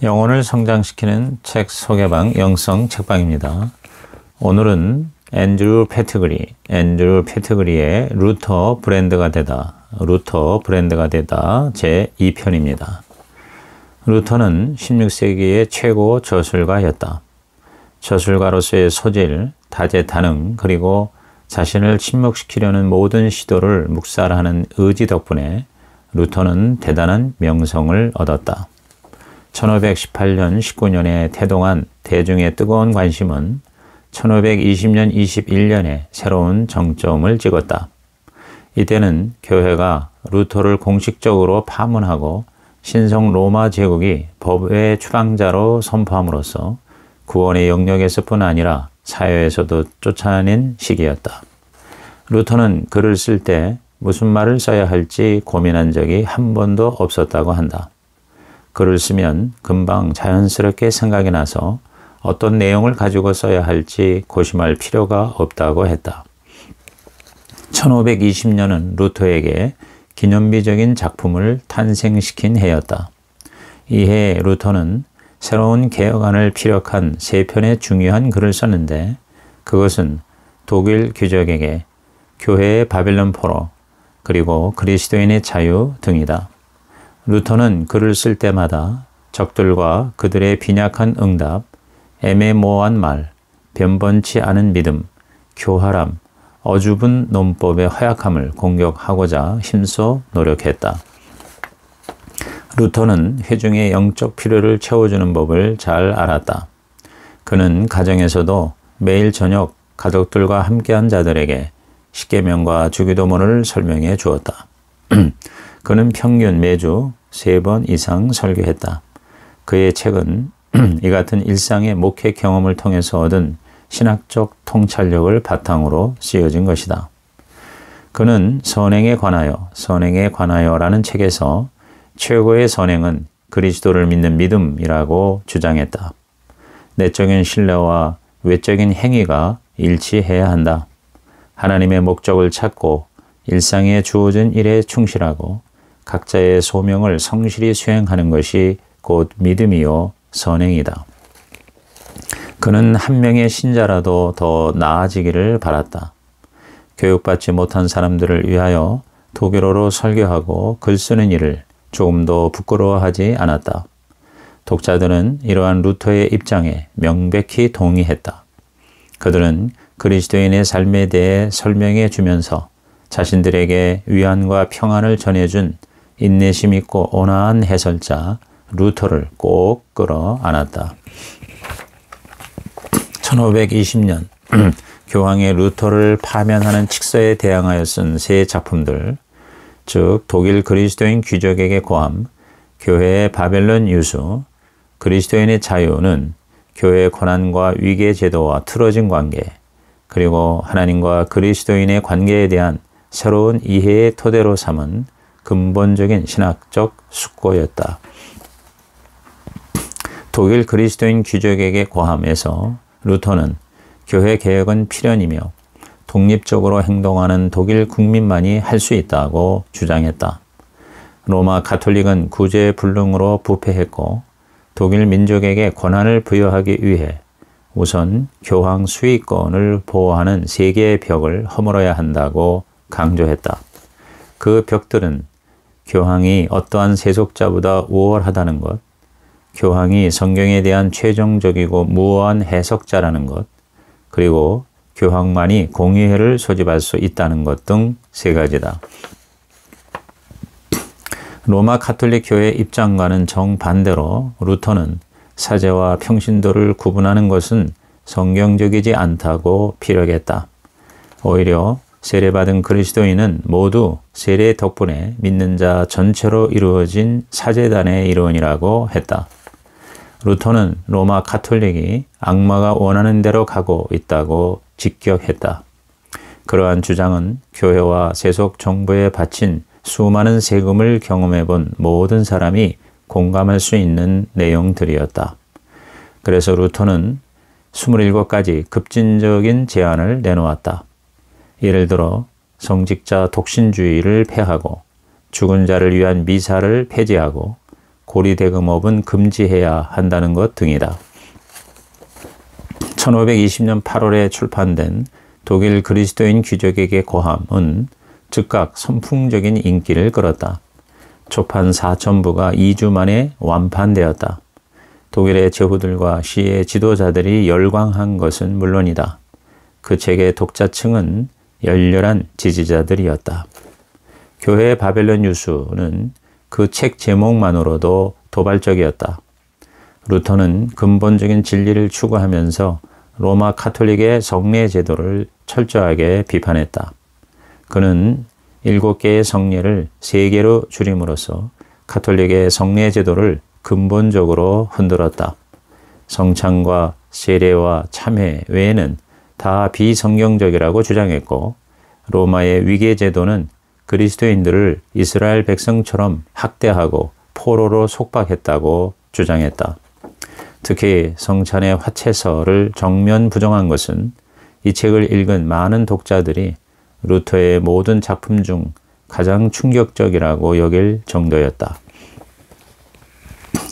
영혼을 성장시키는 책 소개방 영성 책방입니다. 오늘은 앤드류 패트그리의 루터 브랜드가 되다 제2편입니다. 루터는 16세기의 최고 저술가였다. 저술가로서의 소질, 다재다능, 그리고 자신을 침묵시키려는 모든 시도를 묵살하는 의지 덕분에 루터는 대단한 명성을 얻었다. 1518년 19년에 태동한 대중의 뜨거운 관심은 1520년 21년에 새로운 정점을 찍었다. 이때는 교회가 루터를 공식적으로 파문하고 신성 로마 제국이 법의 추방자로 선포함으로써 구원의 영역에서뿐 아니라 사회에서도 쫓아낸 시기였다. 루터는 글을 쓸 때 무슨 말을 써야 할지 고민한 적이 한 번도 없었다고 한다. 글을 쓰면 금방 자연스럽게 생각이 나서 어떤 내용을 가지고 써야 할지 고심할 필요가 없다고 했다. 1520년은 루터에게 기념비적인 작품을 탄생시킨 해였다. 이해 루터는 새로운 개혁안을 피력한 3편의 중요한 글을 썼는데 그것은 독일 귀족에게 교회의 바벨론 포로 그리고 그리스도인의 자유 등이다. 루터는 글을 쓸 때마다 적들과 그들의 빈약한 응답, 애매모호한 말, 변번치 않은 믿음, 교활함, 어줍은 논법의 허약함을 공격하고자 힘써 노력했다. 루터는 회중의 영적 필요를 채워주는 법을 잘 알았다. 그는 가정에서도 매일 저녁 가족들과 함께한 자들에게 십계명과 주기도문을 설명해 주었다. 그는 평균 매주 3번 이상 설교했다. 그의 책은 이 같은 일상의 목회 경험을 통해서 얻은 신학적 통찰력을 바탕으로 쓰여진 것이다. 그는 선행에 관하여라는 책에서 최고의 선행은 그리스도를 믿는 믿음이라고 주장했다. 내적인 신뢰와 외적인 행위가 일치해야 한다. 하나님의 목적을 찾고 일상에 주어진 일에 충실하고 각자의 소명을 성실히 수행하는 것이 곧 믿음이요 선행이다. 그는 한 명의 신자라도 더 나아지기를 바랐다. 교육받지 못한 사람들을 위하여 독일어로 설교하고 글 쓰는 일을 조금도 부끄러워하지 않았다. 독자들은 이러한 루터의 입장에 명백히 동의했다. 그들은 그리스도인의 삶에 대해 설명해 주면서 자신들에게 위안과 평안을 전해준 인내심 있고 온화한 해설자 루터를 꼭 끌어안았다. 1520년 교황의 루터를 파면하는 칙서에 대항하여 쓴 세 작품들, 즉 독일 그리스도인 귀족에게 고함, 교회의 바벨론 유수, 그리스도인의 자유는 교회의 고난과 위계 제도와 틀어진 관계, 그리고 하나님과 그리스도인의 관계에 대한 새로운 이해의 토대로 삼은 근본적인 신학적 숙고였다. 독일 그리스도인 귀족에게 고함에서 루터는 교회 개혁은 필연이며 독립적으로 행동하는 독일 국민만이 할 수 있다고 주장했다. 로마 가톨릭은 구제불능으로 부패했고 독일 민족에게 권한을 부여하기 위해 우선 교황 수의권을 보호하는 세 개의 벽을 허물어야 한다고 강조했다. 그 벽들은 교황이 어떠한 세속자보다 우월하다는 것, 교황이 성경에 대한 최종적이고 무오한 해석자라는 것, 그리고 교황만이 공의회를 소집할 수 있다는 것 등 3가지다. 로마 가톨릭 교회 입장과는 정반대로 루터는 사제와 평신도를 구분하는 것은 성경적이지 않다고 피력했다. 오히려 세례받은 그리스도인은 모두 세례 덕분에 믿는 자 전체로 이루어진 사제단의 일원이라고 했다. 루터는 로마 가톨릭이 악마가 원하는 대로 가고 있다고 직격했다. 그러한 주장은 교회와 세속 정부에 바친 수많은 세금을 경험해 본 모든 사람이 공감할 수 있는 내용들이었다. 그래서 루터는 27가지 급진적인 제안을 내놓았다. 예를 들어 성직자 독신주의를 폐하고 죽은 자를 위한 미사를 폐지하고 고리대금업은 금지해야 한다는 것 등이다. 1520년 8월에 출판된 독일 그리스도인 귀족에게 고함은 즉각 선풍적인 인기를 끌었다. 초판 4,000부가 2주 만에 완판되었다. 독일의 제후들과 시의 지도자들이 열광한 것은 물론이다. 그 책의 독자층은 열렬한 지지자들이었다. 교회 바벨론 유수는 그 책 제목만으로도 도발적이었다. 루터는 근본적인 진리를 추구하면서 로마 카톨릭의 성례 제도를 철저하게 비판했다. 그는 7개의 성례를 3개로 줄임으로써 카톨릭의 성례 제도를 근본적으로 흔들었다. 성찬과 세례와 참회 외에는 다 비성경적이라고 주장했고 로마의 위계 제도는 그리스도인들을 이스라엘 백성처럼 학대하고 포로로 속박했다고 주장했다. 특히 성찬의 화채서를 정면 부정한 것은 이 책을 읽은 많은 독자들이 루터의 모든 작품 중 가장 충격적이라고 여길 정도였다.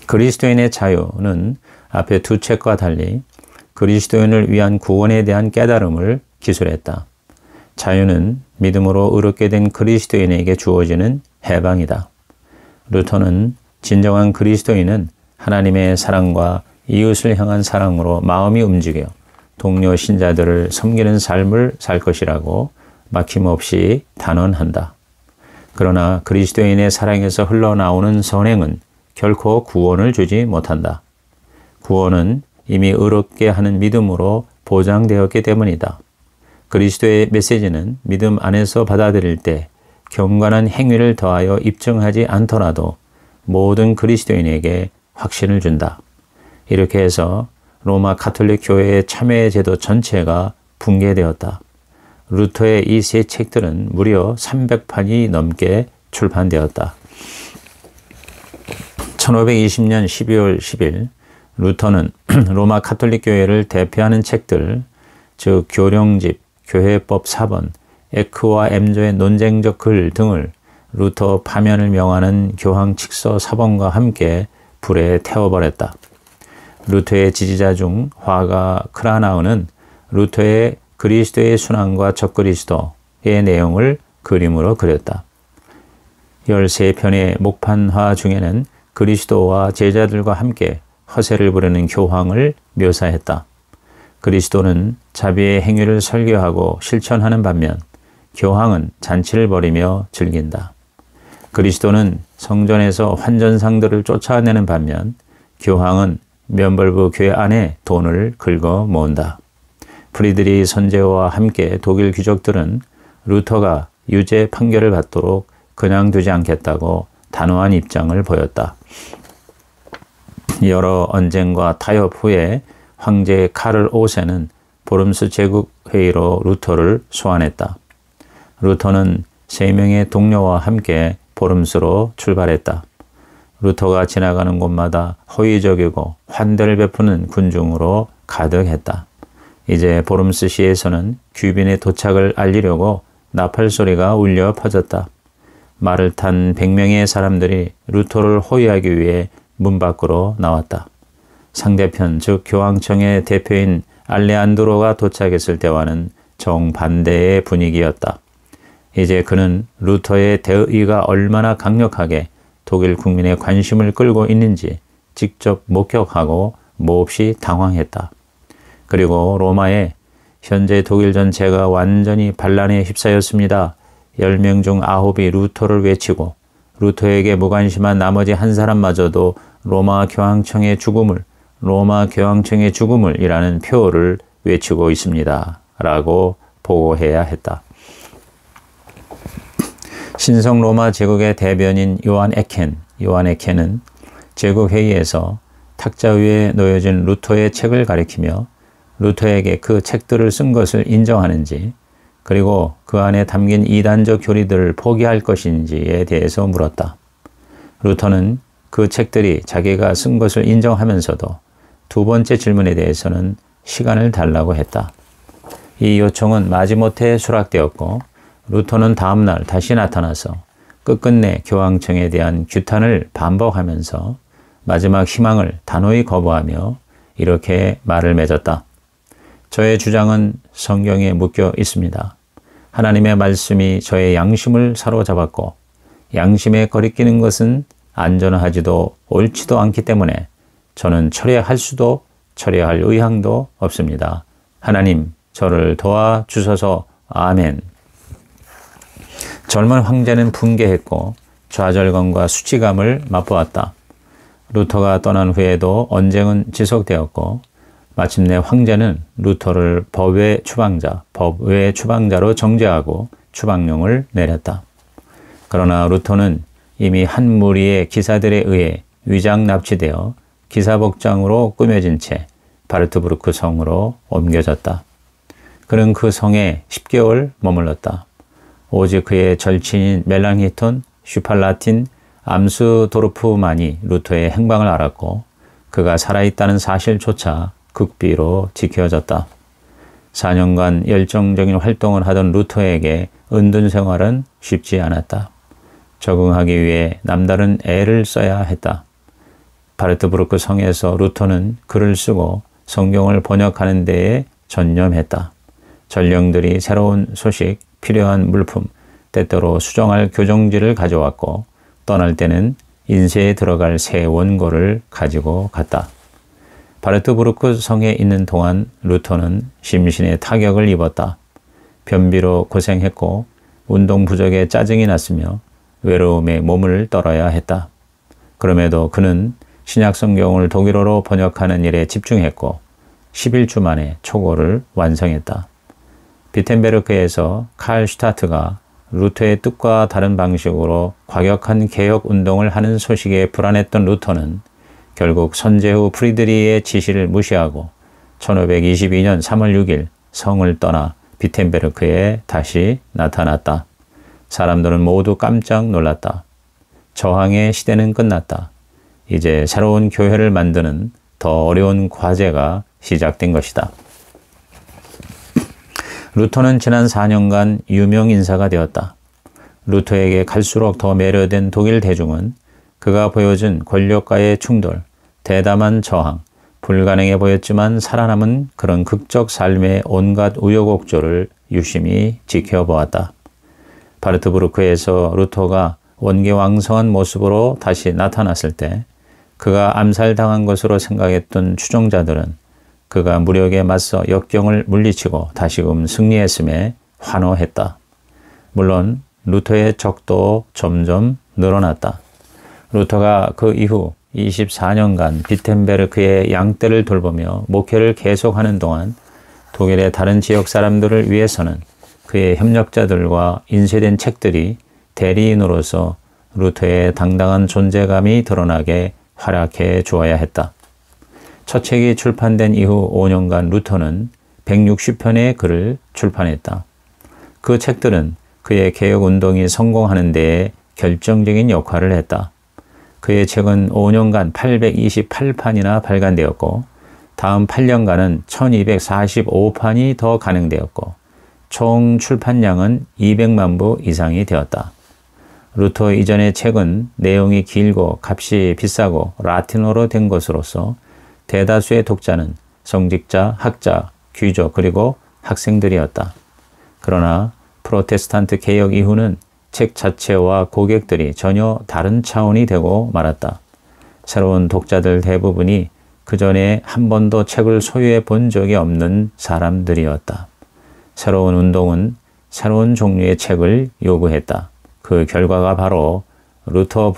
그리스도인의 자유는 앞의 두 책과 달리 그리스도인을 위한 구원에 대한 깨달음을 기술했다. 자유는 믿음으로 의롭게 된 그리스도인에게 주어지는 해방이다. 루터는 진정한 그리스도인은 하나님의 사랑과 이웃을 향한 사랑으로 마음이 움직여 동료 신자들을 섬기는 삶을 살 것이라고 막힘없이 단언한다. 그러나 그리스도인의 사랑에서 흘러나오는 선행은 결코 구원을 주지 못한다. 구원은 이미 의롭게 하는 믿음으로 보장되었기 때문이다. 그리스도의 메시지는 믿음 안에서 받아들일 때 경건한 행위를 더하여 입증하지 않더라도 모든 그리스도인에게 확신을 준다. 이렇게 해서 로마 가톨릭 교회의 참회 제도 전체가 붕괴되었다. 루터의 이 세 책들은 무려 300판이 넘게 출판되었다. 1520년 12월 10일 루터는 로마 가톨릭 교회를 대표하는 책들, 즉 교령집, 교회법 사본, 에크와 엠조의 논쟁적 글 등을 루터 파면을 명하는 교황 칙서 사본과 함께 불에 태워버렸다. 루터의 지지자 중 화가 크라나우는 루터의 그리스도의 순환과 적그리스도의 내용을 그림으로 그렸다. 13편의 목판화 중에는 그리스도와 제자들과 함께 허세를 부르는 교황을 묘사했다. 그리스도는 자비의 행위를 설교하고 실천하는 반면 교황은 잔치를 벌이며 즐긴다. 그리스도는 성전에서 환전상들을 쫓아내는 반면 교황은 면벌부 교회 안에 돈을 긁어 모은다. 프리드리 선제와 함께 독일 귀족들은 루터가 유죄 판결을 받도록 그냥 두지 않겠다고 단호한 입장을 보였다. 여러 언쟁과 타협 후에 황제 카를 5세는 보름스 제국회의로 루터를 소환했다. 루터는 3명의 동료와 함께 보름스로 출발했다. 루터가 지나가는 곳마다 호의적이고 환대를 베푸는 군중으로 가득했다. 이제 보름스시에서는 귀빈의 도착을 알리려고 나팔 소리가 울려 퍼졌다. 말을 탄 100명의 사람들이 루터를 호위하기 위해 문 밖으로 나왔다. 상대편 즉 교황청의 대표인 알레안드로가 도착했을 때와는 정반대의 분위기였다. 이제 그는 루터의 대의가 얼마나 강력하게 독일 국민의 관심을 끌고 있는지 직접 목격하고 몹시 당황했다. 그리고 로마에 현재 독일 전체가 완전히 반란에 휩싸였습니다. 10명 중 9이 루터를 외치고 루터에게 무관심한 나머지 한 사람마저도 로마 교황청의 죽음을 이라는 표어를 외치고 있습니다. 라고 보고해야 했다. 신성 로마 제국의 대변인 요한 에켄은 제국회의에서 탁자 위에 놓여진 루터의 책을 가리키며 루터에게 그 책들을 쓴 것을 인정하는지 그리고 그 안에 담긴 이단적 교리들을 포기할 것인지에 대해서 물었다. 루터는 그 책들이 자기가 쓴 것을 인정하면서도 두 번째 질문에 대해서는 시간을 달라고 했다. 이 요청은 마지못해 수락되었고 루터는 다음 날 다시 나타나서 끝끝내 교황청에 대한 규탄을 반복하면서 마지막 희망을 단호히 거부하며 이렇게 말을 맺었다. 저의 주장은 성경에 묶여 있습니다. 하나님의 말씀이 저의 양심을 사로잡았고 양심에 거리끼는 것은 안전하지도 옳지도 않기 때문에 저는 철회할 수도 철회할 의향도 없습니다. 하나님, 저를 도와주소서. 아멘. 젊은 황제는 분개했고 좌절감과 수치감을 맛보았다. 루터가 떠난 후에도 언쟁은 지속되었고 마침내 황제는 루터를 법외 추방자로 정죄하고 추방령을 내렸다. 그러나 루터는 이미 한 무리의 기사들에 의해 위장 납치되어 기사복장으로 꾸며진 채 바르트부르크 성으로 옮겨졌다. 그는 그 성에 10개월 머물렀다. 오직 그의 절친인 멜랑히톤, 슈팔라틴, 암스도르프만이 루터의 행방을 알았고 그가 살아있다는 사실조차 극비로 지켜졌다. 4년간 열정적인 활동을 하던 루터에게 은둔 생활은 쉽지 않았다. 적응하기 위해 남다른 애를 써야 했다. 바르트부르크 성에서 루터는 글을 쓰고 성경을 번역하는 데에 전념했다. 전령들이 새로운 소식, 필요한 물품, 때때로 수정할 교정지를 가져왔고 떠날 때는 인쇄에 들어갈 새 원고를 가지고 갔다. 바르트부르크 성에 있는 동안 루터는 심신의 타격을 입었다. 변비로 고생했고 운동 부족에 짜증이 났으며 외로움에 몸을 떨어야 했다. 그럼에도 그는 신약 성경을 독일어로 번역하는 일에 집중했고 11주 만에 초고를 완성했다. 비텐베르크에서 칼 슈타트가 루터의 뜻과 다른 방식으로 과격한 개혁 운동을 하는 소식에 불안했던 루터는 결국 선제후 프리드리히의 지시를 무시하고 1522년 3월 6일 성을 떠나 비텐베르크에 다시 나타났다. 사람들은 모두 깜짝 놀랐다. 저항의 시대는 끝났다. 이제 새로운 교회를 만드는 더 어려운 과제가 시작된 것이다. 루터는 지난 4년간 유명 인사가 되었다. 루터에게 갈수록 더 매료된 독일 대중은 그가 보여준 권력과의 충돌, 대담한 저항, 불가능해 보였지만 살아남은 그런 극적 삶의 온갖 우여곡절을 유심히 지켜보았다. 바르트부르크에서 루터가 원기왕성한 모습으로 다시 나타났을 때 그가 암살당한 것으로 생각했던 추종자들은 그가 무력에 맞서 역경을 물리치고 다시금 승리했음에 환호했다. 물론 루터의 적도 점점 늘어났다. 루터가 그 이후 24년간 비텐베르크의 양떼를 돌보며 목회를 계속하는 동안 독일의 다른 지역 사람들을 위해서는 그의 협력자들과 인쇄된 책들이 대리인으로서 루터의 당당한 존재감이 드러나게 활약해 주어야 했다. 첫 책이 출판된 이후 5년간 루터는 160편의 글을 출판했다. 그 책들은 그의 개혁운동이 성공하는 데에 결정적인 역할을 했다. 그의 책은 5년간 828판이나 발간되었고 다음 8년간은 1245판이 더 간행되었고 총 출판량은 200만 부 이상이 되었다. 루터 이전의 책은 내용이 길고 값이 비싸고 라틴어로 된 것으로서 대다수의 독자는 성직자, 학자, 귀족 그리고 학생들이었다. 그러나 프로테스탄트 개혁 이후는 책 자체와 고객들이 전혀 다른 차원이 되고 말았다. 새로운 독자들 대부분이 그 전에 한 번도 책을 소유해 본 적이 없는 사람들이었다. 새로운 운동은 새로운 종류의 책을 요구했다. 그 결과가 바로 루터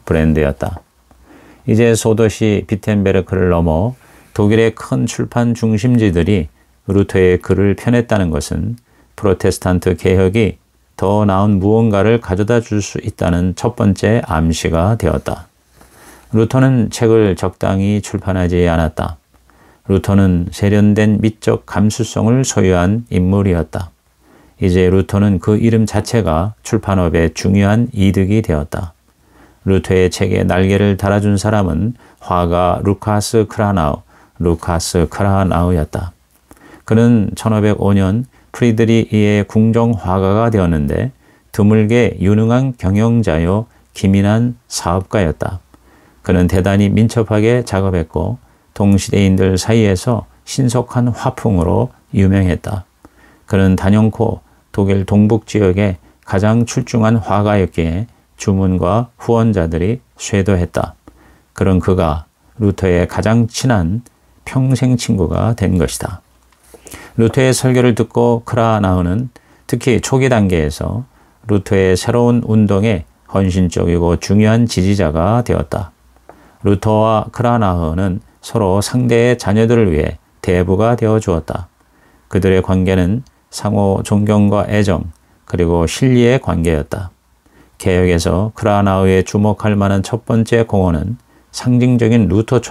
브랜드였다. 이제 소도시 비텐베르크를 넘어 독일의 큰 출판 중심지들이 루터의 글을 펴냈다는 것은 프로테스탄트 개혁이 더 나은 무언가를 가져다 줄 수 있다는 첫 번째 암시가 되었다. 루터는 책을 적당히 출판하지 않았다. 루터는 세련된 미적 감수성을 소유한 인물이었다. 이제 루터는 그 이름 자체가 출판업의 중요한 이득이 되었다. 루터의 책에 날개를 달아준 사람은 화가 루카스 크라나우였다. 그는 1505년 프리드리히의 궁정 화가가 되었는데 드물게 유능한 경영자요 기민한 사업가였다. 그는 대단히 민첩하게 작업했고 동시대인들 사이에서 신속한 화풍으로 유명했다. 그는 단연코 독일 동북 지역의 가장 출중한 화가였기에 주문과 후원자들이 쇄도했다. 그런 그가 루터의 가장 친한 평생 친구가 된 것이다. 루터의 설교를 듣고 크라나우는 특히 초기 단계에서 루터의 새로운 운동에 헌신적이고 중요한 지지자가 되었다. 루터와 크라나흐는 서로 상대의 자녀들을 위해 대부가 되어 주었다. 그들의 관계는 상호 존경과 애정 그리고 신리의 관계였다. 개혁에서 크라나흐에 주목할 만한 첫 번째 공헌은 상징적인 루터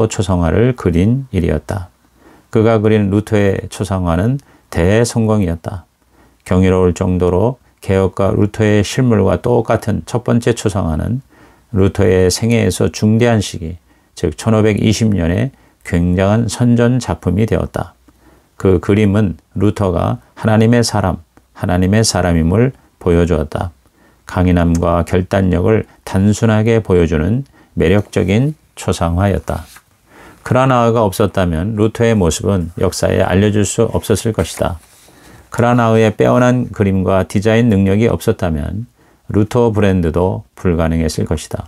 초상화를 그린 일이었다. 그가 그린 루터의 초상화는 대성공이었다. 경이로울 정도로 개혁가 루터의 실물과 똑같은 첫 번째 초상화는 루터의 생애에서 중대한 시기, 즉 1520년에 굉장한 선전 작품이 되었다. 그 그림은 루터가 하나님의 사람임을 보여주었다. 강인함과 결단력을 단순하게 보여주는 매력적인 초상화였다. 크라나흐가 없었다면 루터의 모습은 역사에 알려줄 수 없었을 것이다. 크라나흐의 빼어난 그림과 디자인 능력이 없었다면 루터 브랜드도 불가능했을 것이다.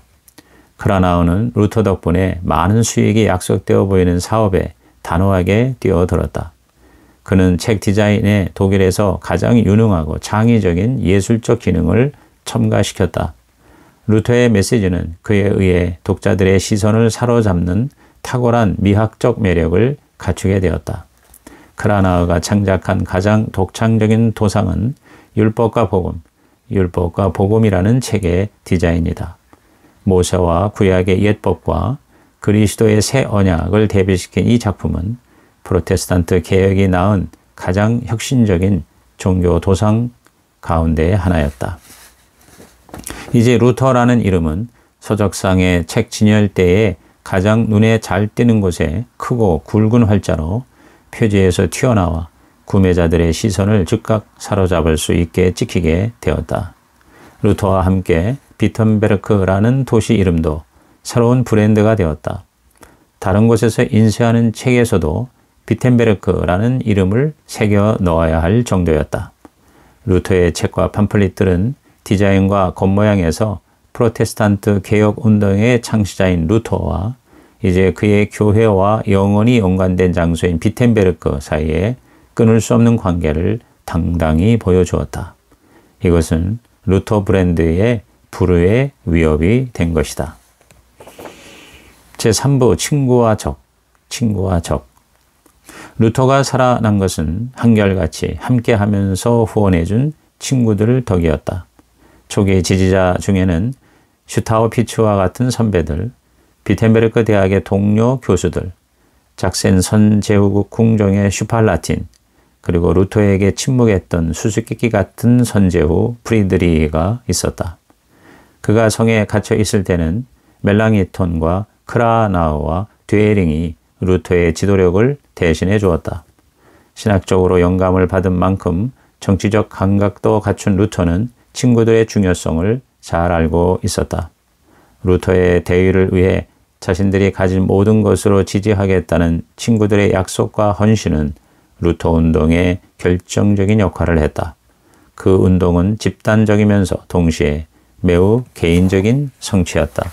크라나흐는 루터 덕분에 많은 수익이 약속되어 보이는 사업에 단호하게 뛰어들었다. 그는 책 디자인에 독일에서 가장 유능하고 창의적인 예술적 기능을 첨가시켰다. 루터의 메시지는 그에 의해 독자들의 시선을 사로잡는 탁월한 미학적 매력을 갖추게 되었다. 크라나흐가 창작한 가장 독창적인 도상은 율법과 복음이라는 책의 디자인이다. 모세와 구약의 옛법과 그리스도의 새 언약을 대비시킨 이 작품은 프로테스탄트 개혁이 낳은 가장 혁신적인 종교 도상 가운데 하나였다. 이제 루터라는 이름은 서적상의 책 진열대에 가장 눈에 잘 띄는 곳에 크고 굵은 활자로 표지에서 튀어나와 구매자들의 시선을 즉각 사로잡을 수 있게 찍히게 되었다. 루터와 함께 비텐베르크라는 도시 이름도 새로운 브랜드가 되었다. 다른 곳에서 인쇄하는 책에서도 비텐베르크라는 이름을 새겨 넣어야 할 정도였다. 루터의 책과 팜플릿들은 디자인과 겉모양에서 프로테스탄트 개혁 운동의 창시자인 루터와 이제 그의 교회와 영원히 연관된 장소인 비텐베르크 사이에 끊을 수 없는 관계를 당당히 보여주었다. 이것은 루터 브랜드의 불후의 위협이 된 것이다. 제3부 친구와 적. 루터가 살아난 것은 한결같이 함께하면서 후원해준 친구들 덕이었다. 초기 지지자 중에는 슈타우피츠와 같은 선배들, 비텐베르크 대학의 동료 교수들, 작센 선제후국 궁정의 슈팔라틴, 그리고 루터에게 침묵했던 수수께끼 같은 선제후 프리드리히가 있었다. 그가 성에 갇혀 있을 때는 멜랑히톤과 크라나흐와 뒤에링이 루터의 지도력을 대신해 주었다. 신학적으로 영감을 받은 만큼 정치적 감각도 갖춘 루터는 친구들의 중요성을 잘 알고 있었다. 루터의 대의를 위해 자신들이 가진 모든 것으로 지지하겠다는 친구들의 약속과 헌신은 루터 운동의 결정적인 역할을 했다. 그 운동은 집단적이면서 동시에 매우 개인적인 성취였다.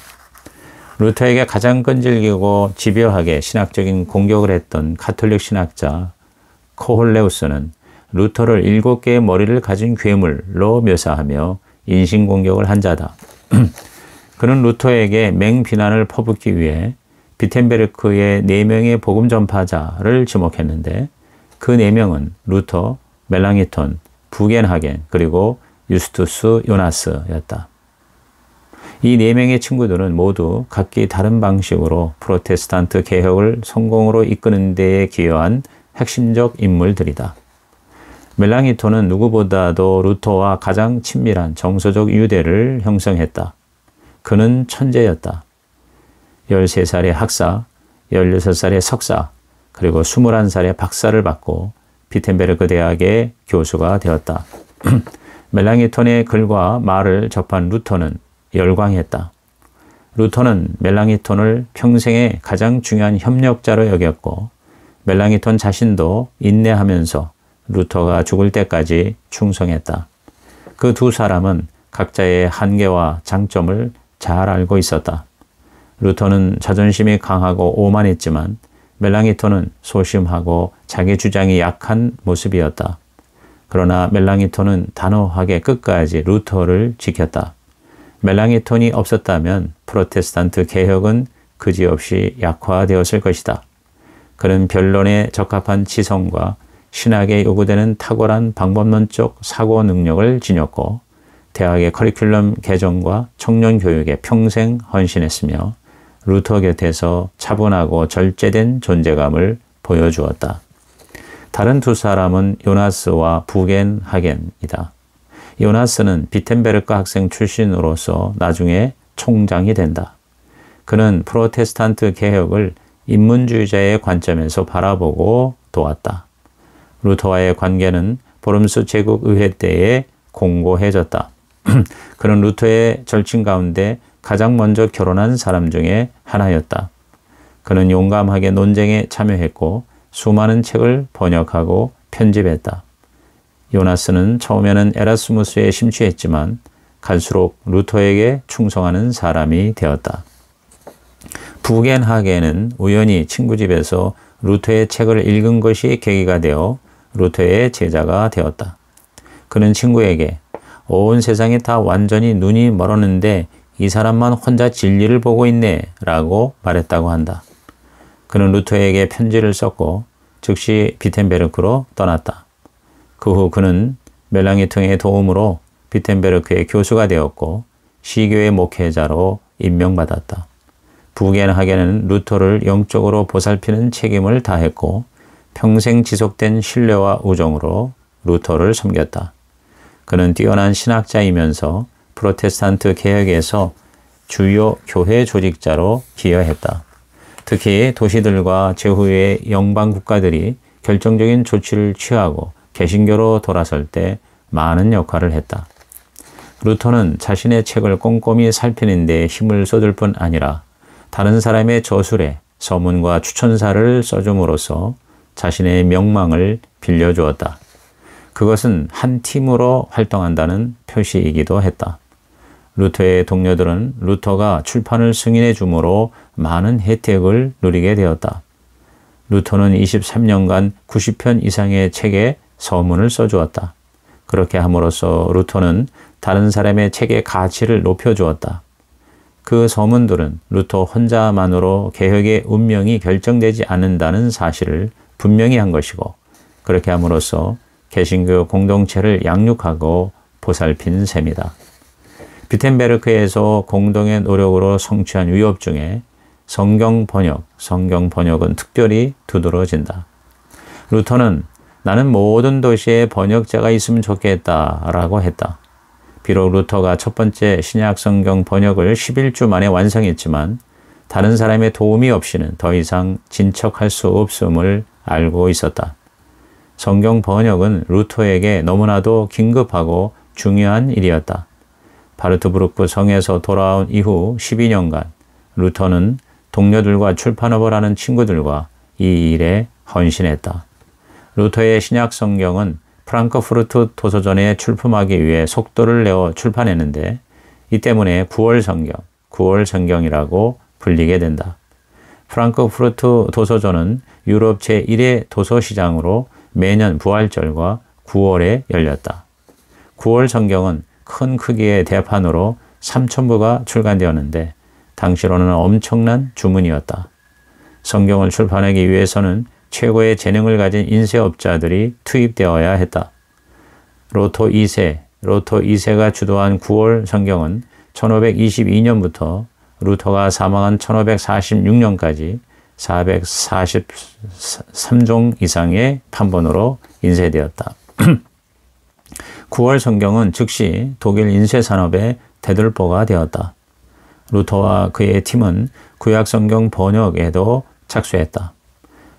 루터에게 가장 끈질기고 집요하게 신학적인 공격을 했던 가톨릭 신학자 코홀레우스는 루터를 7개의 머리를 가진 괴물로 묘사하며 인신공격을 한 자다. 그는 루터에게 맹비난을 퍼붓기 위해 비텐베르크의 4명의 복음 전파자를 지목했는데 그 4명은 루터, 멜랑히톤, 부겐하겐 그리고 유스투스 요나스였다. 이 4명의 친구들은 모두 각기 다른 방식으로 프로테스탄트 개혁을 성공으로 이끄는 데에 기여한 핵심적 인물들이다. 멜랑히톤은 누구보다도 루터와 가장 친밀한 정서적 유대를 형성했다. 그는 천재였다. 13살의 학사, 16살의 석사, 그리고 21살의 박사를 받고 비텐베르크 대학의 교수가 되었다. 멜랑이톤의 글과 말을 접한 루터는 열광했다. 루터는 멜랑이톤을 평생의 가장 중요한 협력자로 여겼고 멜랑이톤 자신도 인내하면서 루터가 죽을 때까지 충성했다. 그 두 사람은 각자의 한계와 장점을 잘 알고 있었다. 루터는 자존심이 강하고 오만했지만 멜랑이톤은 소심하고 자기 주장이 약한 모습이었다. 그러나 멜랑이톤은 단호하게 끝까지 루터를 지켰다. 멜랑이톤이 없었다면 프로테스탄트 개혁은 그지없이 약화되었을 것이다. 그는 변론에 적합한 지성과 신학에 요구되는 탁월한 방법론적 사고 능력을 지녔고 대학의 커리큘럼 개정과 청년 교육에 평생 헌신했으며 루터 곁에서 차분하고 절제된 존재감을 보여주었다. 다른 두 사람은 요나스와 부겐하겐이다. 요나스는 비텐베르크 학생 출신으로서 나중에 총장이 된다. 그는 프로테스탄트 개혁을 인문주의자의 관점에서 바라보고 도왔다. 루터와의 관계는 보름스 제국의회 때에 공고해졌다. 그는 루터의 절친 가운데 가장 먼저 결혼한 사람 중에 하나였다. 그는 용감하게 논쟁에 참여했고 수많은 책을 번역하고 편집했다. 요나스는 처음에는 에라스무스에 심취했지만 갈수록 루터에게 충성하는 사람이 되었다. 부겐하겐은 우연히 친구 집에서 루터의 책을 읽은 것이 계기가 되어 루터의 제자가 되었다. 그는 친구에게 온 세상이 다 완전히 눈이 멀었는데 이 사람만 혼자 진리를 보고 있네 라고 말했다고 한다. 그는 루터에게 편지를 썼고 즉시 비텐베르크로 떠났다. 그 후 그는 멜랑이통의 도움으로 비텐베르크의 교수가 되었고 시교의 목회자로 임명받았다. 부겐하겐은 루터를 영적으로 보살피는 책임을 다했고 평생 지속된 신뢰와 우정으로 루터를 섬겼다. 그는 뛰어난 신학자이면서 프로테스탄트 개혁에서 주요 교회 조직자로 기여했다. 특히 도시들과 제후의 영방 국가들이 결정적인 조치를 취하고 개신교로 돌아설 때 많은 역할을 했다. 루터는 자신의 책을 꼼꼼히 살피는 데 힘을 쏟을 뿐 아니라 다른 사람의 저술에 서문과 추천사를 써줌으로써 자신의 명망을 빌려주었다. 그것은 한 팀으로 활동한다는 표시이기도 했다. 루터의 동료들은 루터가 출판을 승인해 주므로 많은 혜택을 누리게 되었다. 루터는 23년간 90편 이상의 책에 서문을 써주었다. 그렇게 함으로써 루터는 다른 사람의 책의 가치를 높여주었다. 그 서문들은 루터 혼자만으로 개혁의 운명이 결정되지 않는다는 사실을 분명히 한 것이고 그렇게 함으로써 개신교 공동체를 양육하고 보살핀 셈이다. 비텐베르크에서 공동의 노력으로 성취한 위협 중에 성경 번역은 특별히 두드러진다. 루터는 나는 모든 도시에 번역자가 있으면 좋겠다라고 했다. 비록 루터가 첫 번째 신약 성경 번역을 11주 만에 완성했지만 다른 사람의 도움이 없이는 더 이상 진척할 수 없음을 알고 있었다. 성경 번역은 루터에게 너무나도 긴급하고 중요한 일이었다. 바르트부르크 성에서 돌아온 이후 12년간 루터는 동료들과 출판업을 하는 친구들과 이 일에 헌신했다. 루터의 신약 성경은 프랑크푸르트 도서전에 출품하기 위해 속도를 내어 출판했는데 이 때문에 9월 성경이라고 불리게 된다. 프랑크푸르트 도서전은 유럽 제1의 도서시장으로 매년 부활절과 9월에 열렸다. 9월 성경은 큰 크기의 대판으로 3,000부가 출간되었는데 당시로는 엄청난 주문이었다. 성경을 출판하기 위해서는 최고의 재능을 가진 인쇄업자들이 투입되어야 했다. 로토 2세가 주도한 9월 성경은 1522년부터 루터가 사망한 1546년까지 443종 이상의 판본으로 인쇄되었다. 9월 성경은 즉시 독일 인쇄산업의 대들보가 되었다. 루터와 그의 팀은 구약 성경 번역에도 착수했다.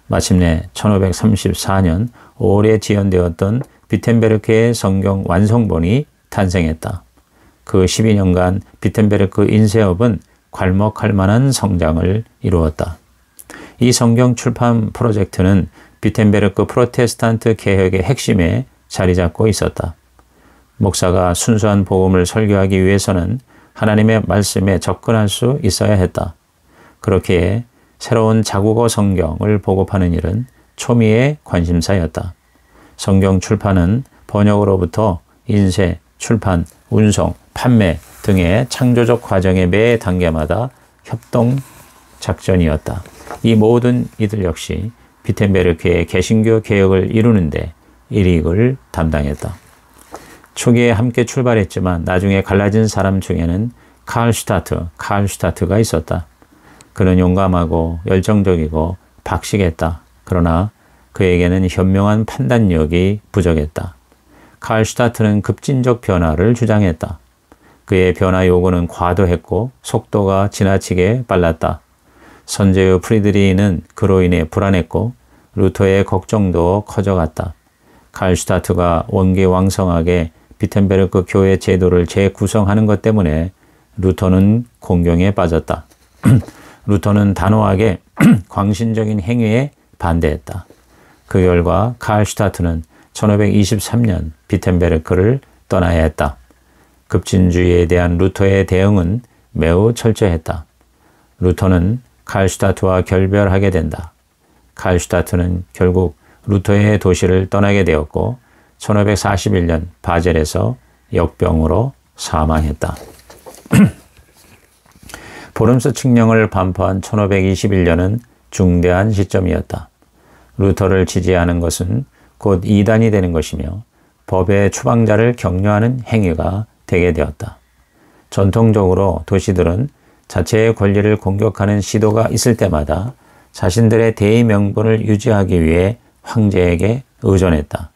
마침내 1534년 5월에 지연되었던 비텐베르크의 성경 완성본이 탄생했다. 그 12년간 비텐베르크 인쇄업은 괄목할 만한 성장을 이루었다. 이 성경 출판 프로젝트는 비텐베르크 프로테스탄트 개혁의 핵심에 자리 잡고 있었다. 목사가 순수한 복음을 설교하기 위해서는 하나님의 말씀에 접근할 수 있어야 했다. 그렇기에 새로운 자국어 성경을 보급하는 일은 초미의 관심사였다. 성경 출판은 번역으로부터 인쇄, 출판, 운송, 판매 등의 창조적 과정의 매 단계마다 협동 작전이었다. 이 모든 이들 역시 비텐베르크의 개신교 개혁을 이루는데 일익을 담당했다. 초기에 함께 출발했지만 나중에 갈라진 사람 중에는 칼 슈타트가 있었다. 그는 용감하고 열정적이고 박식했다. 그러나 그에게는 현명한 판단력이 부족했다. 칼 슈타트는 급진적 변화를 주장했다. 그의 변화 요구는 과도했고 속도가 지나치게 빨랐다. 선제의 프리드리히는 그로 인해 불안했고 루터의 걱정도 커져갔다. 칼 슈타트가 원기왕성하게 비텐베르크 교회 제도를 재구성하는 것 때문에 루터는 공경에 빠졌다. 루터는 단호하게 광신적인 행위에 반대했다. 그 결과 칼 슈타트는 1523년 비텐베르크를 떠나야 했다. 급진주의에 대한 루터의 대응은 매우 철저했다. 루터는 칼 슈타트와 결별하게 된다. 칼 슈타트는 결국 루터의 도시를 떠나게 되었고 1541년 바젤에서 역병으로 사망했다. 보름스 칙령을 반포한 1521년은 중대한 시점이었다. 루터를 지지하는 것은 곧 이단이 되는 것이며 법의 추방자를 격려하는 행위가 되게 되었다. 전통적으로 도시들은 자체의 권리를 공격하는 시도가 있을 때마다 자신들의 대의 명분을 유지하기 위해 황제에게 의존했다.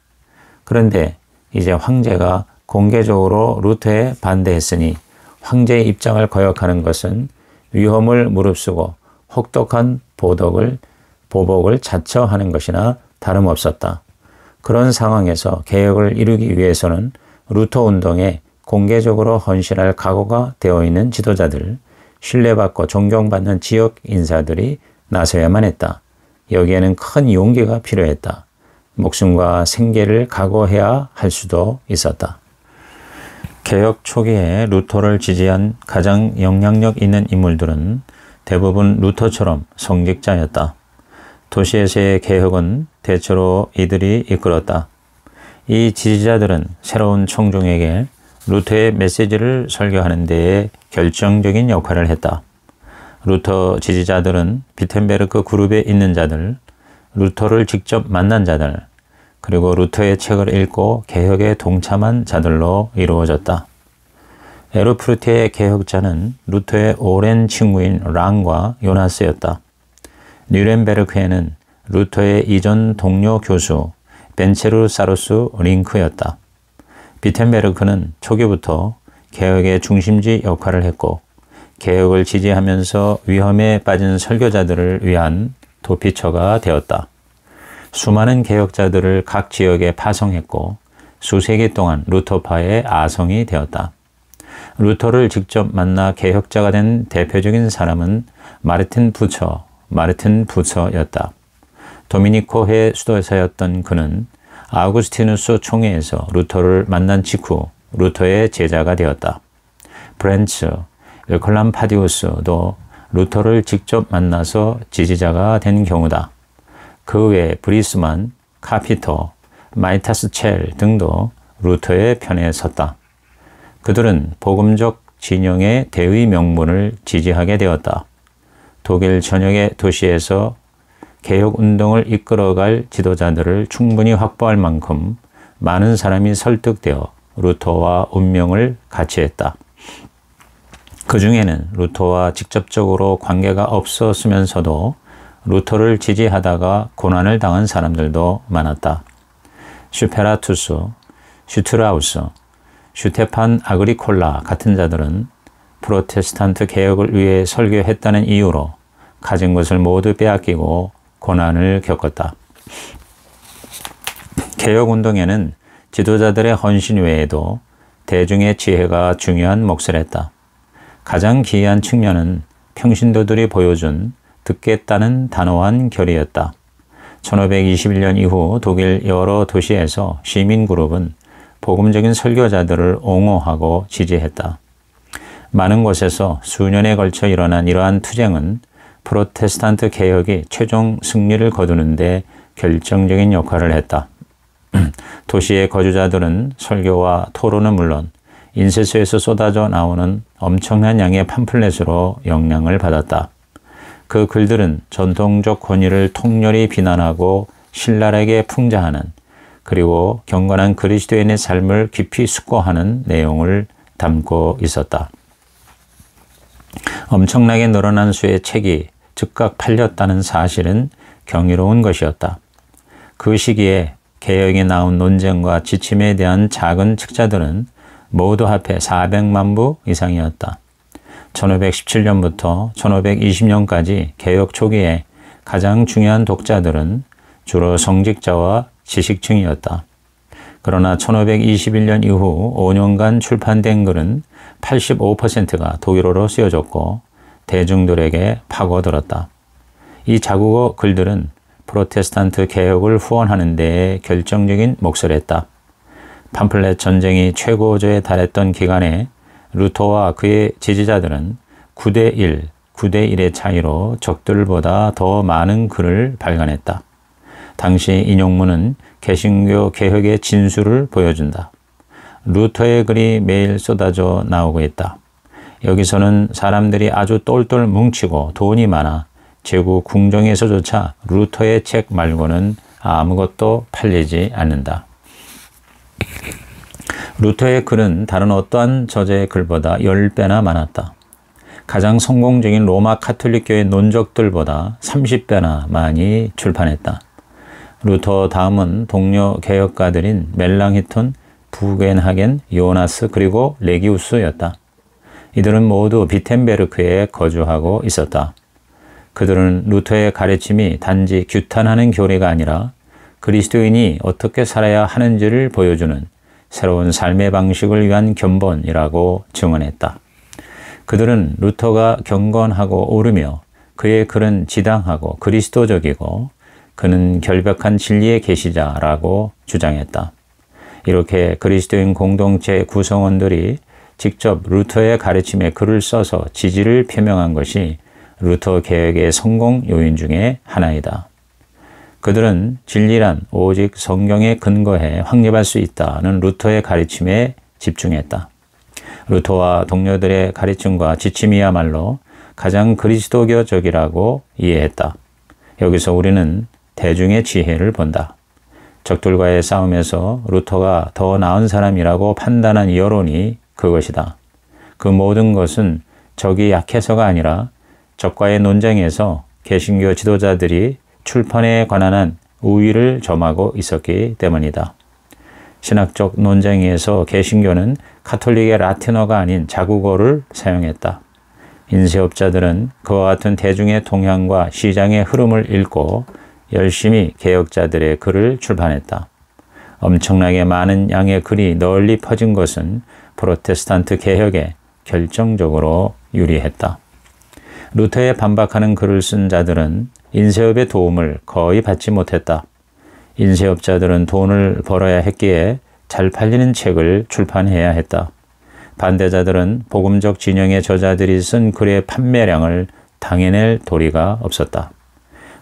그런데 이제 황제가 공개적으로 루터에 반대했으니 황제의 입장을 거역하는 것은 위험을 무릅쓰고 혹독한 보복을 자처하는 것이나 다름없었다. 그런 상황에서 개혁을 이루기 위해서는 루터 운동에 공개적으로 헌신할 각오가 되어 있는 지도자들, 신뢰받고 존경받는 지역 인사들이 나서야만 했다. 여기에는 큰 용기가 필요했다. 목숨과 생계를 각오해야 할 수도 있었다. 개혁 초기에 루터를 지지한 가장 영향력 있는 인물들은 대부분 루터처럼 성직자였다. 도시에서의 개혁은 대체로 이들이 이끌었다. 이 지지자들은 새로운 청중에게 루터의 메시지를 설교하는 데에 결정적인 역할을 했다. 루터 지지자들은 비텐베르크 그룹에 있는 자들, 루터를 직접 만난 자들, 그리고 루터의 책을 읽고 개혁에 동참한 자들로 이루어졌다. 에르푸르트의 개혁자는 루터의 오랜 친구인 랑과 요나스였다. 뉘렌베르크에는 루터의 이전 동료 교수 벤체르사루스 링크였다. 비텐베르크는 초기부터 개혁의 중심지 역할을 했고 개혁을 지지하면서 위험에 빠진 설교자들을 위한 도피처가 되었다. 수많은 개혁자들을 각 지역에 파송했고 수세기 동안 루터파의 아성이 되었다. 루터를 직접 만나 개혁자가 된 대표적인 사람은 마르틴 부처였다. 도미니코의 수도사였던 그는 아우구스티누스 총회에서 루터를 만난 직후 루터의 제자가 되었다. 브렌츠, 일컬람파디우스도 루터를 직접 만나서 지지자가 된 경우다. 그 외 브리스만, 카피터, 마이타스첼 등도 루터의 편에 섰다. 그들은 복음적 진영의 대의 명분을 지지하게 되었다. 독일 전역의 도시에서 개혁운동을 이끌어갈 지도자들을 충분히 확보할 만큼 많은 사람이 설득되어 루터와 운명을 같이 했다. 그 중에는 루터와 직접적으로 관계가 없었으면서도 루터를 지지하다가 고난을 당한 사람들도 많았다. 슈페라투스, 슈트라우스, 슈테판 아그리콜라 같은 자들은 프로테스탄트 개혁을 위해 설교했다는 이유로 가진 것을 모두 빼앗기고 고난을 겪었다. 개혁운동에는 지도자들의 헌신 외에도 대중의 지혜가 중요한 몫을 했다. 가장 기이한 측면은 평신도들이 보여준 듣겠다는 단호한 결의였다. 1521년 이후 독일 여러 도시에서 시민그룹은 복음적인 설교자들을 옹호하고 지지했다. 많은 곳에서 수년에 걸쳐 일어난 이러한 투쟁은 프로테스탄트 개혁이 최종 승리를 거두는 데 결정적인 역할을 했다. 도시의 거주자들은 설교와 토론은 물론 인쇄소에서 쏟아져 나오는 엄청난 양의 팜플렛으로 영향을 받았다. 그 글들은 전통적 권위를 통렬히 비난하고 신랄하게 풍자하는, 그리고 경건한 그리스도인의 삶을 깊이 숙고하는 내용을 담고 있었다. 엄청나게 늘어난 수의 책이 즉각 팔렸다는 사실은 경이로운 것이었다. 그 시기에 개혁에 나온 논쟁과 지침에 대한 작은 책자들은 모두 합해 400만 부 이상이었다. 1517년부터 1520년까지 개혁 초기에 가장 중요한 독자들은 주로 성직자와 지식층이었다. 그러나 1521년 이후 5년간 출판된 글은 85%가 독일어로 쓰여졌고 대중들에게 파고들었다. 이 자국어 글들은 프로테스탄트 개혁을 후원하는 데에 결정적인 몫을 했다. 팜플렛 전쟁이 최고조에 달했던 기간에 루터와 그의 지지자들은 9대1의 차이로 적들보다 더 많은 글을 발간했다. 당시 인용문은 개신교 개혁의 진수를 보여준다. 루터의 글이 매일 쏟아져 나오고 있다. 여기서는 사람들이 아주 똘똘 뭉치고 돈이 많아 제국 궁정에서조차 루터의 책 말고는 아무것도 팔리지 않는다. 루터의 글은 다른 어떠한 저자의 글보다 10배나 많았다. 가장 성공적인 로마 카톨릭교의 논적들보다 30배나 많이 출판했다. 루터 다음은 동료 개혁가들인 멜랑히톤, 부겐하겐, 요나스 그리고 레기우스였다. 이들은 모두 비텐베르크에 거주하고 있었다. 그들은 루터의 가르침이 단지 규탄하는 교리가 아니라 그리스도인이 어떻게 살아야 하는지를 보여주는 새로운 삶의 방식을 위한 견본이라고 증언했다. 그들은 루터가 경건하고 옳으며 그의 글은 지당하고 그리스도적이고 그는 결백한 진리의 계시자라고 주장했다. 이렇게 그리스도인 공동체 구성원들이 직접 루터의 가르침에 글을 써서 지지를 표명한 것이 루터 개혁의 성공 요인 중에 하나이다. 그들은 진리란 오직 성경에 근거해 확립할 수 있다는 루터의 가르침에 집중했다. 루터와 동료들의 가르침과 지침이야말로 가장 그리스도교적이라고 이해했다. 여기서 우리는 대중의 지혜를 본다. 적들과의 싸움에서 루터가 더 나은 사람이라고 판단한 여론이 그것이다. 그 모든 것은 적이 약해서가 아니라 적과의 논쟁에서 개신교 지도자들이 출판에 관한 한 우위를 점하고 있었기 때문이다. 신학적 논쟁에서 개신교는 카톨릭의 라틴어가 아닌 자국어를 사용했다. 인쇄업자들은 그와 같은 대중의 동향과 시장의 흐름을 읽고 열심히 개혁자들의 글을 출판했다. 엄청나게 많은 양의 글이 널리 퍼진 것은 프로테스탄트 개혁에 결정적으로 유리했다. 루터에 반박하는 글을 쓴 자들은 인쇄업의 도움을 거의 받지 못했다. 인쇄업자들은 돈을 벌어야 했기에 잘 팔리는 책을 출판해야 했다. 반대자들은 복음적 진영의 저자들이 쓴 글의 판매량을 당해낼 도리가 없었다.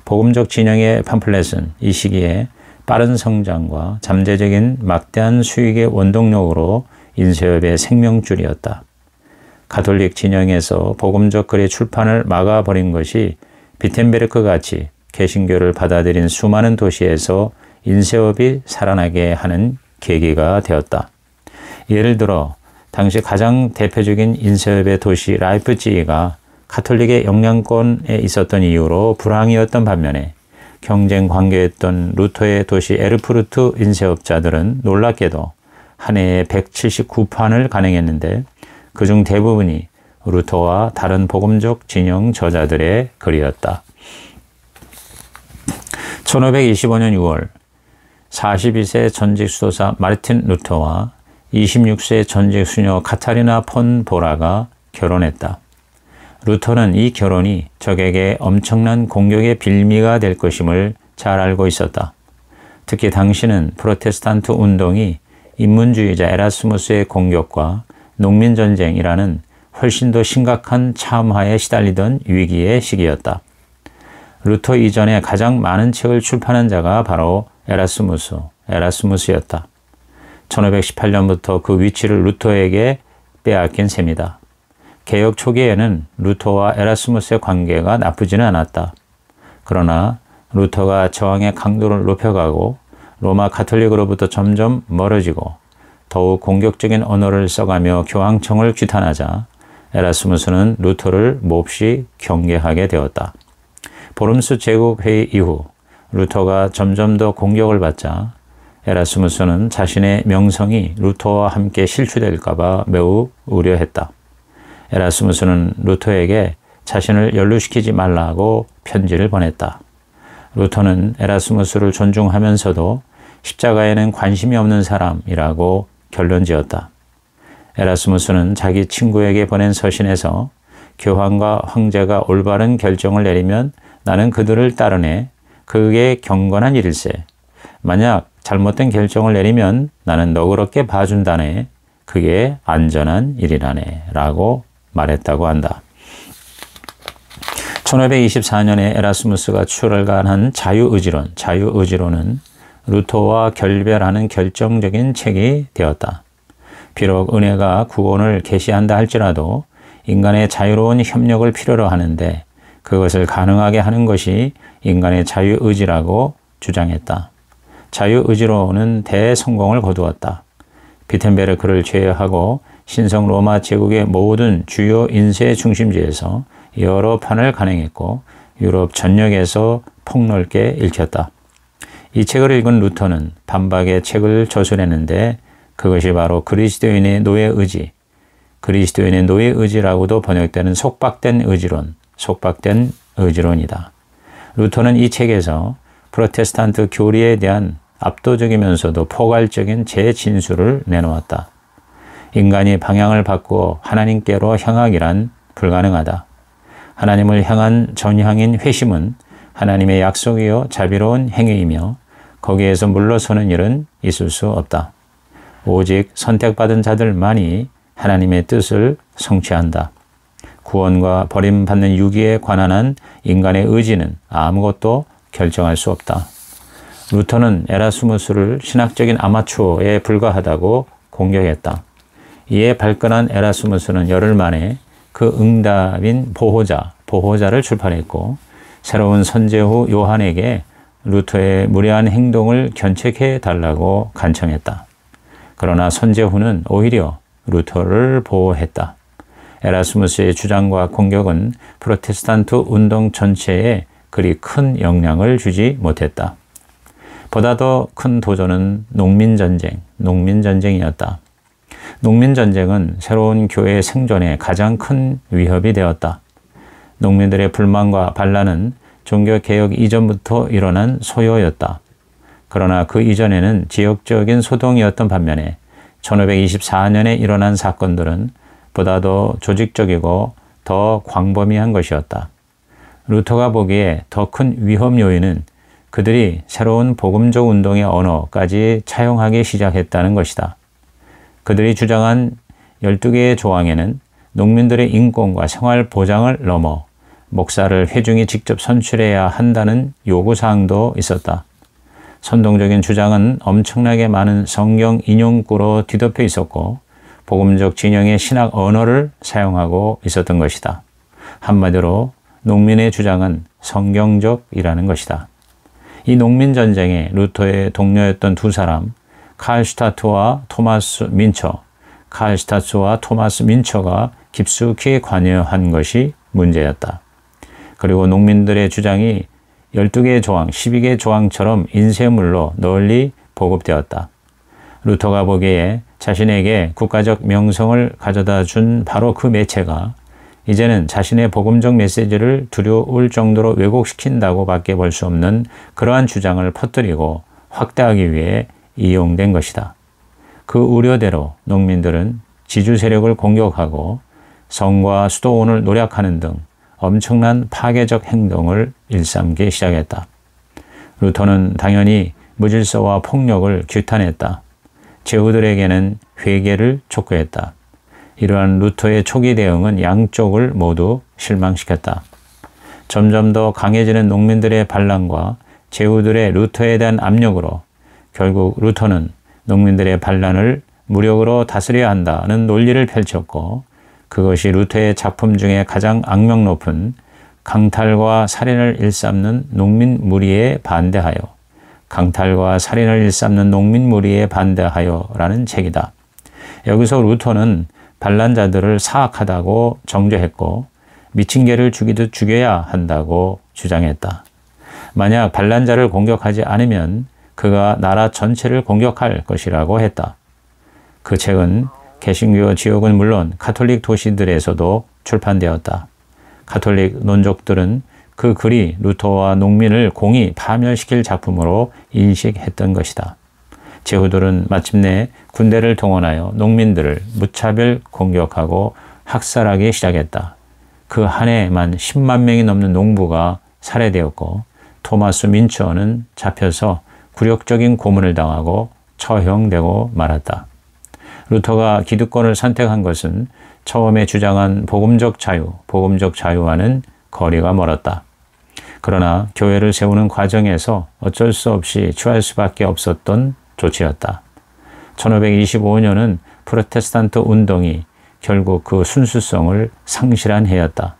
복음적 진영의 팜플렛은 이 시기에 빠른 성장과 잠재적인 막대한 수익의 원동력으로 인쇄업의 생명줄이었다. 가톨릭 진영에서 복음적 글의 출판을 막아버린 것이 비텐베르크 같이 개신교를 받아들인 수많은 도시에서 인쇄업이 살아나게 하는 계기가 되었다. 예를 들어 당시 가장 대표적인 인쇄업의 도시 라이프치히가 가톨릭의 영향권에 있었던 이유로 불황이었던 반면에 경쟁 관계였던 루터의 도시 에르푸르트 인쇄업자들은 놀랍게도 한 해에 179판을 간행했는데 그중 대부분이 루터와 다른 복음적 진영 저자들의 글이었다. 1525년 6월 42세 전직 수도사 마르틴 루터와 26세 전직 수녀 카타리나 폰 보라가 결혼했다. 루터는 이 결혼이 적에게 엄청난 공격의 빌미가 될 것임을 잘 알고 있었다. 특히 당시는 프로테스탄트 운동이 인문주의자 에라스무스의 공격과 농민전쟁이라는 훨씬 더 심각한 참화에 시달리던 위기의 시기였다. 루터 이전에 가장 많은 책을 출판한 자가 바로 에라스무스였다. 1518년부터 그 위치를 루터에게 빼앗긴 셈이다. 개혁 초기에는 루터와 에라스무스의 관계가 나쁘지는 않았다. 그러나 루터가 저항의 강도를 높여가고 로마 가톨릭으로부터 점점 멀어지고 더욱 공격적인 언어를 써가며 교황청을 규탄하자 에라스무스는 루터를 몹시 경계하게 되었다. 보름스 제국회의 이후 루터가 점점 더 공격을 받자 에라스무스는 자신의 명성이 루터와 함께 실추될까 봐 매우 우려했다. 에라스무스는 루터에게 자신을 연루시키지 말라고 편지를 보냈다. 루터는 에라스무스를 존중하면서도 십자가에는 관심이 없는 사람이라고 결론지었다. 에라스무스는 자기 친구에게 보낸 서신에서 교황과 황제가 올바른 결정을 내리면 나는 그들을 따르네. 그게 경건한 일일세. 만약 잘못된 결정을 내리면 나는 너그럽게 봐준다네. 그게 안전한 일이라네. 라고 말했다고 한다. 1524년에 에라스무스가 출간한 자유의지론은 루터와 결별하는 결정적인 책이 되었다. 비록 은혜가 구원을 계시한다 할지라도 인간의 자유로운 협력을 필요로 하는데 그것을 가능하게 하는 것이 인간의 자유의지라고 주장했다. 자유의지론은 대성공을 거두었다. 비텐베르크를 제외하고 신성 로마 제국의 모든 주요 인쇄 중심지에서 여러 판을 간행했고 유럽 전역에서 폭넓게 읽혔다. 이 책을 읽은 루터는 반박의 책을 저술했는데 그것이 바로 그리스도인의 노예의지라고도 번역되는 속박된 의지론이다. 루터는 이 책에서 프로테스탄트 교리에 대한 압도적이면서도 포괄적인 재진술을 내놓았다. 인간이 방향을 바꾸어 하나님께로 향하기란 불가능하다. 하나님을 향한 전향인 회심은 하나님의 약속이요 자비로운 행위이며 거기에서 물러서는 일은 있을 수 없다. 오직 선택받은 자들만이 하나님의 뜻을 성취한다. 구원과 버림받는 유기에 관한 인간의 의지는 아무것도 결정할 수 없다. 루터는 에라스무스를 신학적인 아마추어에 불과하다고 공격했다. 이에 발끈한 에라스무스는 열흘 만에 그 응답인 보호자를 출판했고 새로운 선제후 요한에게 루터의 무례한 행동을 견책해 달라고 간청했다. 그러나 선제후는 오히려 루터를 보호했다. 에라스무스의 주장과 공격은 프로테스탄트 운동 전체에 그리 큰 영향을 주지 못했다. 보다 더 큰 도전은 농민전쟁이었다. 농민전쟁은 새로운 교회의 생존에 가장 큰 위협이 되었다. 농민들의 불만과 반란은 종교개혁 이전부터 일어난 소요였다. 그러나 그 이전에는 지역적인 소동이었던 반면에 1524년에 일어난 사건들은 보다 더 조직적이고 더 광범위한 것이었다. 루터가 보기에 더 큰 위험 요인은 그들이 새로운 복음적 운동의 언어까지 차용하기 시작했다는 것이다. 그들이 주장한 12개의 조항에는 농민들의 인권과 생활 보장을 넘어 목사를 회중이 직접 선출해야 한다는 요구사항도 있었다. 선동적인 주장은 엄청나게 많은 성경 인용구로 뒤덮여 있었고 복음적 진영의 신학 언어를 사용하고 있었던 것이다. 한마디로 농민의 주장은 성경적이라는 것이다. 이 농민전쟁에 루터의 동료였던 두 사람, 칼슈타트와 토마스 민처가 깊숙이 관여한 것이 문제였다. 그리고 농민들의 주장이 12개의 조항, 12개의 조항처럼 인쇄물로 널리 보급되었다. 루터가 보기에 자신에게 국가적 명성을 가져다 준 바로 그 매체가 이제는 자신의 복음적 메시지를 두려울 정도로 왜곡시킨다고 밖에 볼 수 없는 그러한 주장을 퍼뜨리고 확대하기 위해 이용된 것이다. 그 우려대로 농민들은 지주 세력을 공격하고 성과 수도원을 노략하는 등 엄청난 파괴적 행동을 일삼기 시작했다. 루터는 당연히 무질서와 폭력을 규탄했다. 제후들에게는 회개를 촉구했다. 이러한 루터의 초기 대응은 양쪽을 모두 실망시켰다. 점점 더 강해지는 농민들의 반란과 제후들의 루터에 대한 압력으로 결국 루터는 농민들의 반란을 무력으로 다스려야 한다는 논리를 펼쳤고, 그것이 루터의 작품 중에 가장 악명 높은 강탈과 살인을 일삼는 농민 무리에 반대하여, 강탈과 살인을 일삼는 농민 무리에 반대하여라는 책이다. 여기서 루터는 반란자들을 사악하다고 정죄했고 미친 개를 죽이듯 죽여야 한다고 주장했다. 만약 반란자를 공격하지 않으면 그가 나라 전체를 공격할 것이라고 했다. 그 책은 개신교 지역은 물론 가톨릭 도시들에서도 출판되었다. 가톨릭 논족들은 그 글이 루터와 농민을 공히 파멸시킬 작품으로 인식했던 것이다. 제후들은 마침내 군대를 동원하여 농민들을 무차별 공격하고 학살하기 시작했다. 그 한 해에만 10만 명이 넘는 농부가 살해되었고, 토마스 민처는 잡혀서 굴욕적인 고문을 당하고 처형되고 말았다. 루터가 기득권을 선택한 것은 처음에 주장한 복음적 자유와는 거리가 멀었다. 그러나 교회를 세우는 과정에서 어쩔 수 없이 취할 수밖에 없었던 조치였다. 1525년은 프로테스탄트 운동이 결국 그 순수성을 상실한 해였다.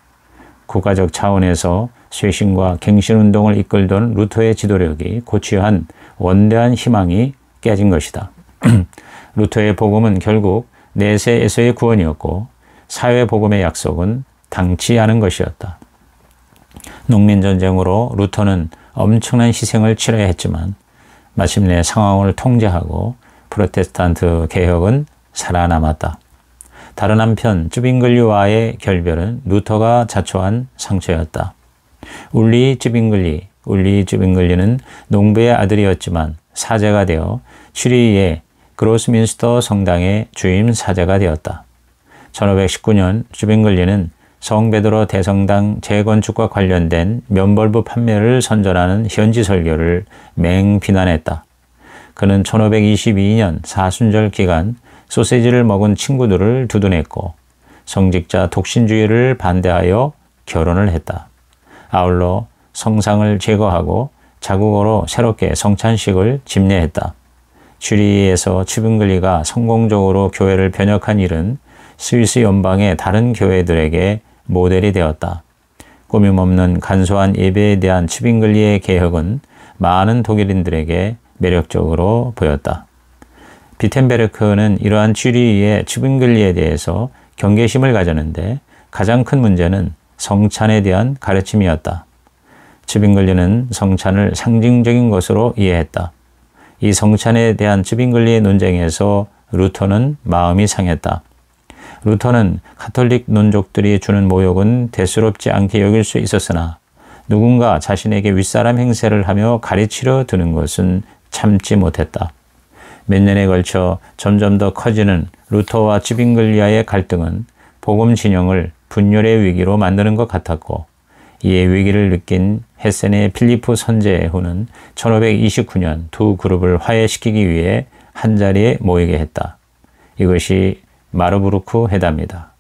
국가적 차원에서 쇄신과 갱신운동을 이끌던 루터의 지도력이 고취한 원대한 희망이 깨진 것이다. 루터의 복음은 결국 내세에서의 구원이었고, 사회복음의 약속은 당치 않은 것이었다. 농민전쟁으로 루터는 엄청난 희생을 치러야 했지만 마침내 상황을 통제하고 프로테스탄트 개혁은 살아남았다. 다른 한편 쯔빙글리와의 결별은 루터가 자초한 상처였다. 울리 쯔빙글리는 농부의 아들이었지만 사제가 되어 취리히의 그로스민스터 성당의 주임 사제가 되었다. 1519년 쯔빙글리는 성베드로 대성당 재건축과 관련된 면벌부 판매를 선전하는 현지 설교를 맹비난했다. 그는 1522년 사순절 기간 소세지를 먹은 친구들을 두둔했고 성직자 독신주의를 반대하여 결혼을 했다. 아울러 성상을 제거하고 자국어로 새롭게 성찬식을 집례했다. 쥐리히에서 쯔빙글리가 성공적으로 교회를 변혁한 일은 스위스 연방의 다른 교회들에게 모델이 되었다. 꾸밈없는 간소한 예배에 대한 쯔빙글리의 개혁은 많은 독일인들에게 매력적으로 보였다. 비텐베르크는 이러한 쥐리히의 쯔빙글리에 대해서 경계심을 가졌는데 가장 큰 문제는 성찬에 대한 가르침이었다. 쯔빙글리는 성찬을 상징적인 것으로 이해했다. 이 성찬에 대한 쯔빙글리의 논쟁에서 루터는 마음이 상했다. 루터는 가톨릭 논족들이 주는 모욕은 대수롭지 않게 여길 수 있었으나 누군가 자신에게 윗사람 행세를 하며 가르치려 드는 것은 참지 못했다. 몇 년에 걸쳐 점점 더 커지는 루터와 쯔빙글리아의 갈등은 복음 진영을 분열의 위기로 만드는 것 같았고, 이에 위기를 느낀 헤센의 필리프 선제후는 1529년 두 그룹을 화해시키기 위해 한자리에 모이게 했다. 이것이 마르부르크 회담이다.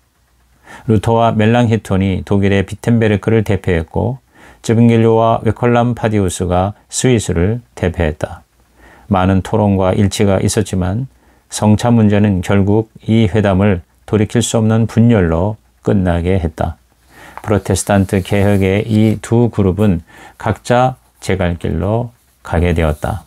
루터와 멜랑히톤이 독일의 비텐베르크를 대표했고 쯔빙글리와 웨컬람 파디우스가 스위스를 대표했다. 많은 토론과 일치가 있었지만 성찬 문제는 결국 이 회담을 돌이킬 수 없는 분열로 끝나게 했다. 프로테스탄트 개혁의 이 두 그룹은 각자 제갈 길로 가게 되었다.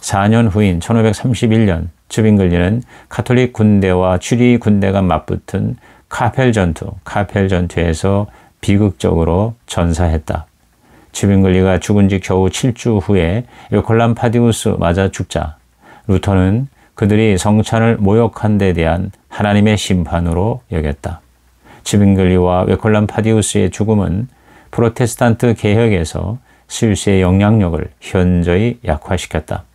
4년 후인 1531년 쯔빙글리는 가톨릭 군대와 쥐리히 군대가 맞붙은 카펠 전투에서 비극적으로 전사했다. 쯔빙글리가 죽은 지 겨우 7주 후에 웨콜람 파디우스 맞아 죽자 루터는 그들이 성찬을 모욕한 데 대한 하나님의 심판으로 여겼다. 쯔빙글리와 웨콜람 파디우스의 죽음은 프로테스탄트 개혁에서 스위스의 영향력을 현저히 약화시켰다.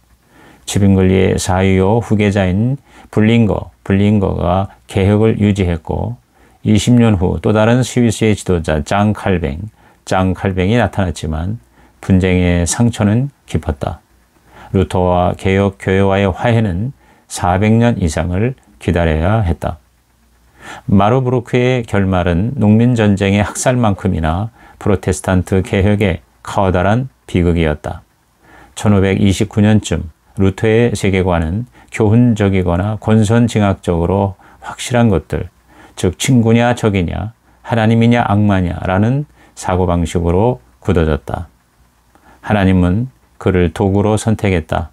쯔빙글리의 사유요 후계자인 불링거가 개혁을 유지했고 20년 후 또 다른 스위스의 지도자 장 칼뱅이 나타났지만 분쟁의 상처는 깊었다. 루터와 개혁 교회와의 화해는 400년 이상을 기다려야 했다. 마르부르크의 결말은 농민전쟁의 학살만큼이나 프로테스탄트 개혁의 커다란 비극이었다. 1529년쯤 루터의 세계관은 교훈적이거나 권선징악적으로 확실한 것들, 즉 친구냐 적이냐, 하나님이냐 악마냐라는 사고방식으로 굳어졌다. 하나님은 그를 도구로 선택했다.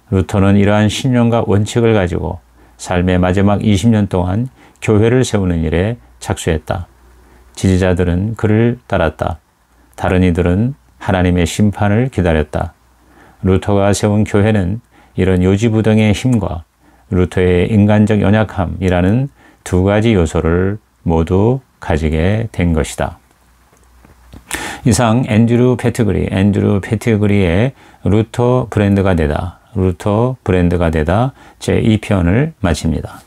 루터는 이러한 신념과 원칙을 가지고 삶의 마지막 20년 동안 교회를 세우는 일에 착수했다. 지지자들은 그를 따랐다. 다른 이들은 하나님의 심판을 기다렸다. 루터가 세운 교회는 이런 요지부동의 힘과 루터의 인간적 연약함이라는 두 가지 요소를 모두 가지게 된 것이다. 이상 앤드류 패티그리의 루터 브랜드가 되다 제2편을 마칩니다.